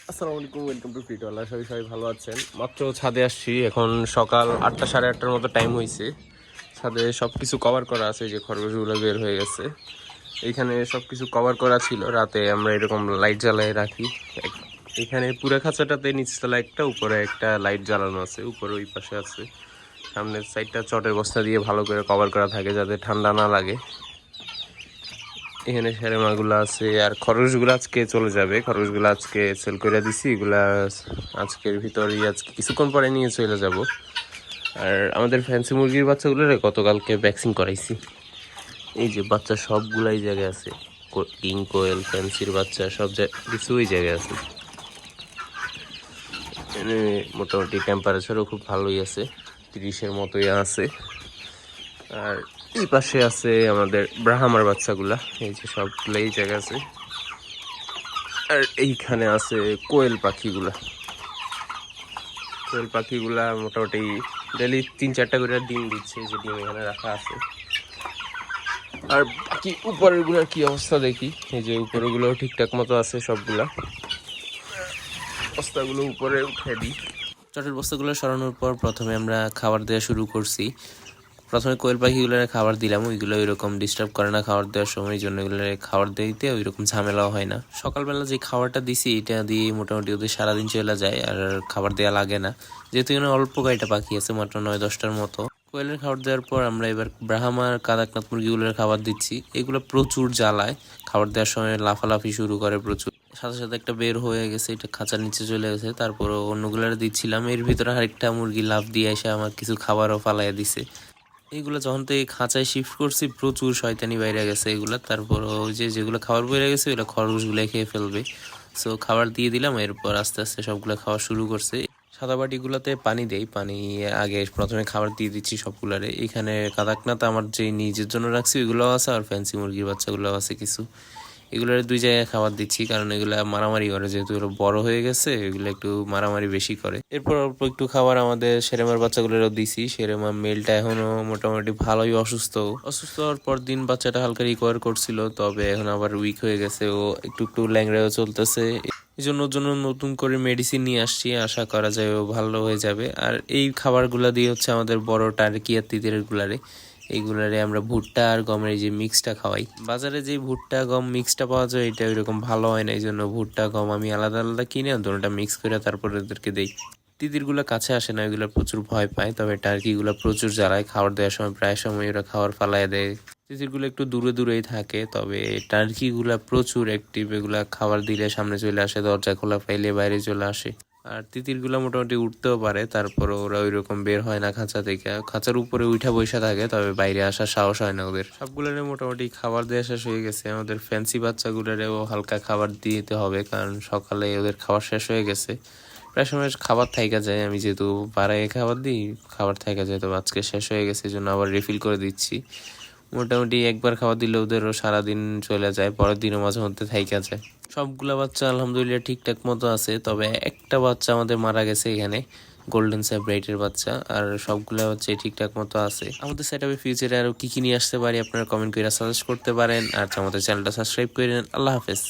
আসসালামু আলাইকুম, welcome to ফিটওয়ালা। সবাই সবাই ভালো আছেন? মাত্র ছাদে আসছি, এখন সকাল 8টা সাড়ে 8টার মতো টাইম হয়েছে। ছাদে সব কিছু কভার করা আছে, যে খরগোশগুলো বের হয়ে গেছে। এইখানে সব কিছু কভার করা ছিল, রাতে আমরা এরকম লাইট জ্বালাই রাখি। এখানে পুরো খাঁচাটাতে নিচতলা একটা, উপরে একটা লাইট জ্বালানো আছে, উপরে ওই পাশে আছে। সামনের সাইডটা চটের বস্তা দিয়ে ভালো করে কভার করা থাকে যাতে ঠান্ডা না লাগে। এখানে সেরেমাগুলো আছে, আর খরগোশগুলো আজকে চলে যাবে। খরগোশগুলো আজকে সেল করে দিছি, এগুলা আজকের ভিতরেই, আজকে কিছুক্ষণ পরে নিয়ে চলে যাব। আর আমাদের ফ্যান্সি মুরগির বাচ্চাগুলো গতকালকে ভ্যাকসিন করাইছি। এই যে বাচ্চা সবগুলাই জায়গায় আছে, কিং কোয়েল, ফ্যান্সির বাচ্চা সব কিছু ওই জায়গায় আছে। এখানে মোটামুটি টেম্পারেচারও খুব ভালোই আছে, 30-এর মতোই আছে। আর এই পাশে আছে আমাদের ব্রাহ্মার বাচ্চাগুলা, এই যে সবগুলো এই জায়গায় আছে। আর এইখানে আছে কোয়েল পাখিগুলা। কোয়েল পাখিগুলা মোটামুটি ডেলি 3-4টা করে ডিম দিচ্ছে, যে ডিম এখানে রাখা আছে। আর বাকি উপরের গুলার কি অবস্থা দেখি, এই যে উপরের গুলো ঠিকঠাক মতো আছে সবগুলা। বস্তাগুলো উপরে উঠে দিই। চটের বস্তাগুলো সরানোর পর প্রথমে আমরা খাবার দেওয়া শুরু করছি। প্রথমে কোয়েল পাখিগুলোর খাবার দিলাম, ওইগুলো ওইরকম ডিস্টার্ব করে না খাবার দেওয়ার সময়, এই জন্য এগুলো খাবার দিতে ওইরকম ঝামেলাও হয় না। সকালবেলা যে খাবারটা দিছি এটা দিয়ে মোটামুটি ওদের সারাদিন চলে যায়, আর খাবার দেওয়া লাগে না, যেহেতু এখানে অল্প কয়েকটা পাখি আছে, মাত্র 9-10টার মতো। কোয়েলের খাবার দেওয়ার পর আমরা এবার ব্রাহ্মার কাদাকনাথ মুরগিগুলোর খাবার দিচ্ছি। এগুলো প্রচুর জ্বালায়, খাবার দেওয়ার সময় লাফালাফি শুরু করে প্রচুর। সাথে সাথে একটা বের হয়ে গেছে, এটা খাঁচার নিচে চলে গেছে। তারপর অন্যগুলো দিচ্ছিলাম, এর ভিতরে আরেকটা মুরগি লাফ দিয়ে এসে আমার কিছু খাবারও ফালাইয়া দিছে। এইগুলো যখন থেকে খাঁচায় শিফট করছি প্রচুর শয়তানি বাইরে গেছে এগুলা। তারপর ওই যে যেগুলো খাবার বেড়ে গেছে ওগুলো খরগোশগুলো খেয়ে ফেলবে। সো খাবার দিয়ে দিলাম, এরপর আস্তে আস্তে সবগুলো খাওয়া শুরু করছে। সাদা বাটিগুলোতে পানি দেই, পানি আগে প্রথমে খাবার দিয়ে দিচ্ছি সবগুলারে। এখানে কাদাকনাথ আমার যে নিজের জন্য রাখছি ওইগুলোও আছে, আর ফ্যান্সি মুরগির বাচ্চাগুলোও আছে কিছু। এগুলোর 2 জায়গায় খাবার দিচ্ছি, কারণ এগুলা মারামারি করে, যেহেতু এগুলো বড় হয়ে গেছে এগুলো একটু মারামারি বেশি করে। এরপর অল্প একটু খাবার আমাদের সেরেমার বাচ্চাগুলোরও দিছি। সেরেমা মেলটা এখনো মোটামুটি ভালোই অসুস্থ। অসুস্থ হওয়ার পর দিন বাচ্চাটা হালকা রিকভার করছিল, তবে এখন আবার উইক হয়ে গেছে, ও একটু একটু ল্যাংড়াও চলতেছে। এই জন্য নতুন করে মেডিসিন নিয়ে আসছি, আশা করা যায় ও ভালো হয়ে যাবে। আর এই খাবারগুলা দিয়ে হচ্ছে আমাদের বড় টার্কি আর তিতিরের গুলারে, এইগুলারে আমরা ভুট্টা আর গমের যে মিক্সটা খাওয়াই। বাজারে যে ভুট্টা গম মিক্সটা পাওয়া যায় এটা ওইরকম ভালো হয় না, এই জন্য ভুট্টা গম আমি আলাদা আলাদা কিনে দুটোটা মিক্স করে তারপরে ওদেরকে দেই। তিতিরগুলো কাছে আসে না, এগুলো প্রচুর ভয় পায়, তবে টার্কিগুলো প্রচুর জ্বালায়। খাবার দেওয়ার সময় প্রায় সময় ওরা খাবার ফালায় দেয়। তিতিরগুলো একটু দূরে দূরেই থাকে, তবে টার্কিগুলা প্রচুর অ্যাক্টিভ, এগুলা খাবার দিলে সামনে চলে আসে, দরজা খোলা পাইলে বাইরে চলে আসে। আর তিতিরগুলো মোটামুটি উঠতেও পারে, তারপর ওরা ওই রকম বের হয় না খাঁচা থেকে, খাঁচার উপরে উঠা বসে থাকে, তবে বাইরে আসার সাহস হয় না ওদের। সবগুলোরে মোটামুটি খাবার দেওয়া শেষ হয়ে গেছে। আমাদের ফ্যান্সি বাচ্চাগুলোরেও হালকা খাবার দিতে হবে, কারণ সকালে ওদের খাবার শেষ হয়ে গেছে। প্রায় সময় খাবার থাইকা যায়, আমি যেহেতু বাড়ায় খাবার দিই, খাবার থাইকা যায়, তো আজকে শেষ হয়ে গেছে, এই জন্য আবার রিফিল করে দিচ্ছি। মোটামুটি একবার খাবার দিলে ওদেরও সারাদিন চলে যায়, পরের দিনও মাঝে মধ্যে থাইকা যায়। সবগুলা বাচ্চা আলহামদুলিল্লাহ ঠিকঠাক মতো আছে, তবে একটা বাচ্চা আমাদের মারা গেছে এখানে, গোল্ডেন স্যাব্রাইটের বাচ্চা। আর সবগুলা হচ্ছে ঠিকঠাক মতো আছে। আমাদের সেটআপে ফিউচারে আরো কি কি নিয়ে আসতে পারি আপনারা কমেন্ট করে সাজেস্ট করতে পারেন, আর আমাদের চ্যানেলটা সাবস্ক্রাইব করে নেন। আল্লাহ হাফেজ।